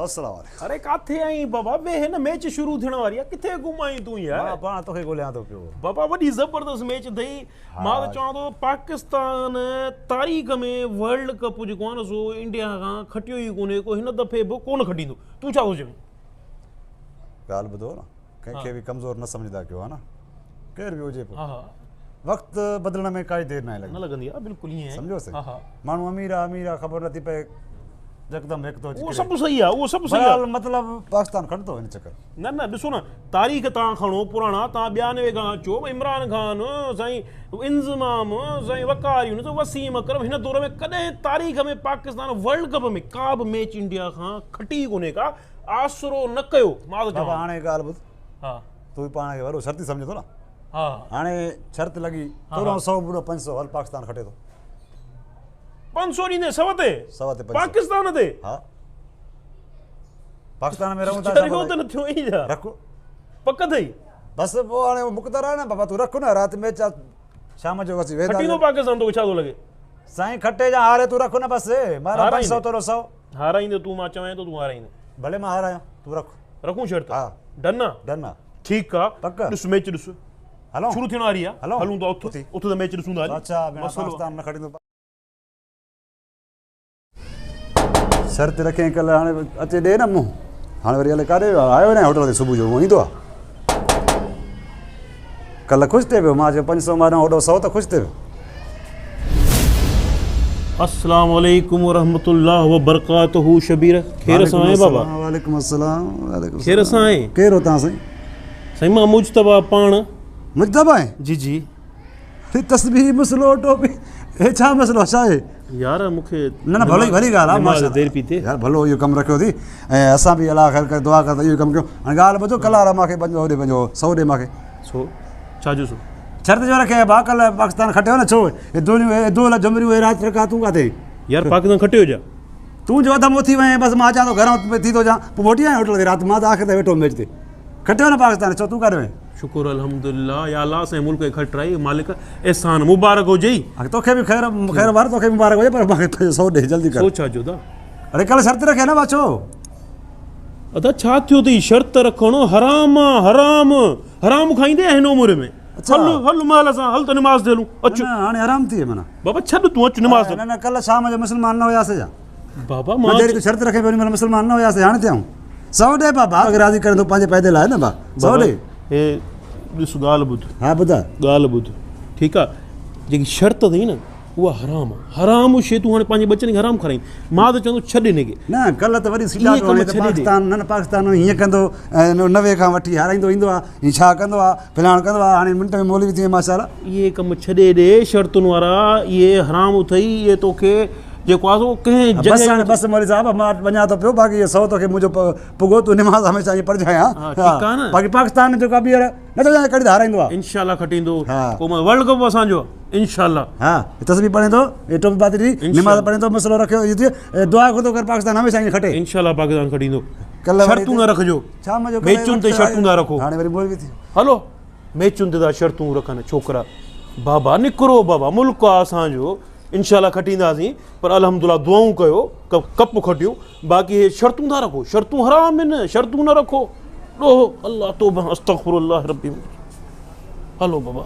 अस्सलाम वालेकुम। अरे काथे आई बाबा वे है ना मैच शुरू थियण वारी आहे किथे घुमाई तू यार मां पाण तोखे ॻोल्हियां थो पियो। बाबा वॾी ज़बरदस्त मैच अथई मां त चवां थो पाकिस्तान तारीख़ में वर्ल्ड कप जेको आहे न सो इंडिया खां खटियो ई कोन्हे को हिन दफ़े बि कोन खटींदो तूं छा थो चवीं? ॻाल्हि ॿुधो न कंहिंखे बि कमज़ोर न सम्झंदा कयो आहे न केरु बि हुजे पोइ हा हा वक़्तु बदिलण में काई देरि न न लॻंदी आहे बिल्कुलु ईअं आहे सम्झोसि हा हा माण्हू अमीर आहे ख़बर नथी पए यकदमि हिकु थो उहो सभु सही आहे उहो सभु सही आहे मतिलबु पाकिस्तान खणंदो हिन चकर न ॾिसो न तारीख़ तव्हां खणो पुराणा तव्हां 92 खां अचो इमरान ख़ान साईं इंज़माम साईं वक़ारियूं वसीम अकरम हिन दौर में कॾहिं तारीख़ में पाकिस्तान वर्ल्ड कप में का बि मैच इंडिया खां खटी कोन्हे का आसरो न कयो मां त चवां हाणे ॻाल्हि ॿुध हा तूं पाण खे वॾो शर्ती सम्झे थो न हा हाणे शर्त लॻी थोरो 100 बुरो 500 हल पाकिस्तान खटे थो 500 ॾींदे 100 ते 100 ते 500 पाकिस्तान ते हा पाकिस्तान में रहूं था चरियो त न थियो ई जा रखो पक अथई बसि पोइ हाणे मुक़दर आहे न बाबा तूं रख न राति मैच शाम जो अची वेंदा खटींदो पाकिस्तान तोखे छा थो लॻे साईं खटे जा हारे तूं रख न बसि मां 500 तोरो 100 हाराईंदे तूं मां चवां थो तूं हाराईंदे भले मां हारायां तूं रख रखूं शर्त हा डन आहे डन आहे ठीकु आहे पक ॾिस मैच ॾिस हलो शुरू थियण वारी आहे हलो हलूं था उथ त मैच ॾिसूं था अच्छा पाकिस्तान न खटींदो शर्त रखे कल्ह हाणे अचे ॾे न मूं हाणे वरी हले काॾे आयो न होटल ते सुबुह जो ईंदो आहे कल्ह ख़ुशि थिए पियो मां चयो 500 मां होॾो 100 त ख़ुशि थिए पियो अस्सलाम वालेकुम वरहमतुल्लाह वबरकातुहू शबीर खैर सां आहे बाबा वालेकुम अस्सलाम खैर सां आहे केरु हो तव्हां साईं साईं मां मुजतबा पाण मुजतबा आहे जी जी तस्बीह मसलो टोपी हे छा मसलो छा आहे यार मूंखे न भलो ई भली ॻाल्हि आहे मां देरि पई थिए यार भलो इहो कमु रखियो थी ऐं असां बि अलाह ख़ैर करे दुआ कर त इहो कमु कयो हाणे ॻाल्हि ॿुधो कल्ह वारा मूंखे पंहिंजो होॾे पंहिंजो 100 ॾे मूंखे छो छा जो सो शर्त जो रखे भाउ कल्ह पाकिस्तान खटियो न छो दुल जमरियूं राति रखा तूं किथे यार पाकिस्तान खटियो जा तूं जो अधु थी वञे बसि मां अचां थो घरां थी थो अचां पोइ मोटी आहियां होटल ते राति मां त आख़िर ते वेठो मैच ते खटियो न पाकिस्तान छो तूं काॾे वञे शुक्र अल्हम्दुलिल्लाह या अल्लाह से मुल्क खटराई मालिक एहसान मुबारक हुजे तोखे बि ख़ैर वार तोखे बि मुबारक हुजे पर मूंखे 100 ॾे जल्दी कर सोचा जो दा अरे कल्ह शर्त रखे न छो अदा छा थियो अथई शर्त रखणो हराम आहे हराम हराम खाईंदे हिन उमिरि में हल हल महल सां हल त निमाज़ हलूं अचो हाणे आराम थी माना बाबा छॾ तूं अच निमाज़ न न कल्ह शाम जो मुस्लमान न हुयासीं छा बाबा मां जॾहिं तूं शर्त रखे पियो महिल मुस्लमान न हुयासीं हाणे थियूं 100 ॾे बाबा अगरि राज़ी करे तूं पंहिंजे पैदल आहे न बा 100 ॾे हे ॾिस ॻाल्हि ॿुध हा ॿुधाए ॻाल्हि ॿुध ठीकु आहे जेकी शर्त अथई न उहा हराम आहे हराम शइ तूं हाणे पंहिंजे बचनि खे हराम खाराईं मां त चवंदो छॾ हिनखे न कल्ह त वरी सीधा पाकिस्तान न पाकिस्तान हीअं कंदो 90 खां वठी हाराईंदो ईंदो आहे हीअं छा कंदो आहे फिलहाल कंदो आहे हाणे मिंट में मौलवी थी माशाल्लाह इहे कमु छॾे ॾे शर्तुनि वारा इहे हराम अथई इहे तोखे जेको आहे कंहिं जॻह बसि मौलवी साहिबु मां वञा थो पियो बाक़ी इहो 100 तोखे मुंहिंजो पुगो तूं निमाज़ हमेशह ईअं पढ़जांइ बाक़ी पाकिस्तान जो का ॿीहर न त कॾहिं हाराईंदो आहे इंशाल्लाह खटींदो पोइ वर्ल्ड कप असांजो इंशाल्लाह हा तस्बीह पढ़े थो हे टोपी पाती निमाज़ पढ़े थो मसलो रखियो दुआ खुदो कर पाकिस्तान हमेशह ईअं खटे इंशाल्लाह पाकिस्तान खटींदो कल्ह शर्तूं न रखिजो शाम जो मैचुनि ते शर्तूं न रखो हाणे वरी मौलवी थी हलो मैचुनि ते था शर्तूं रखनि छोकिरा बाबा निकिरो बाबा मुल्क आहे असांजो इंशाल्लाह खटींदासीं पर अल्हम्दुलिल्लाह दुआऊं कयो कप खटियूं बाक़ी हे शर्तूं था रखो शर्तूं हराम आहिनि शर्तूं न रखो ॾोहो अल्लाह तौबा अस्तग़फिरुल्लाह रब्बी हलो बाबा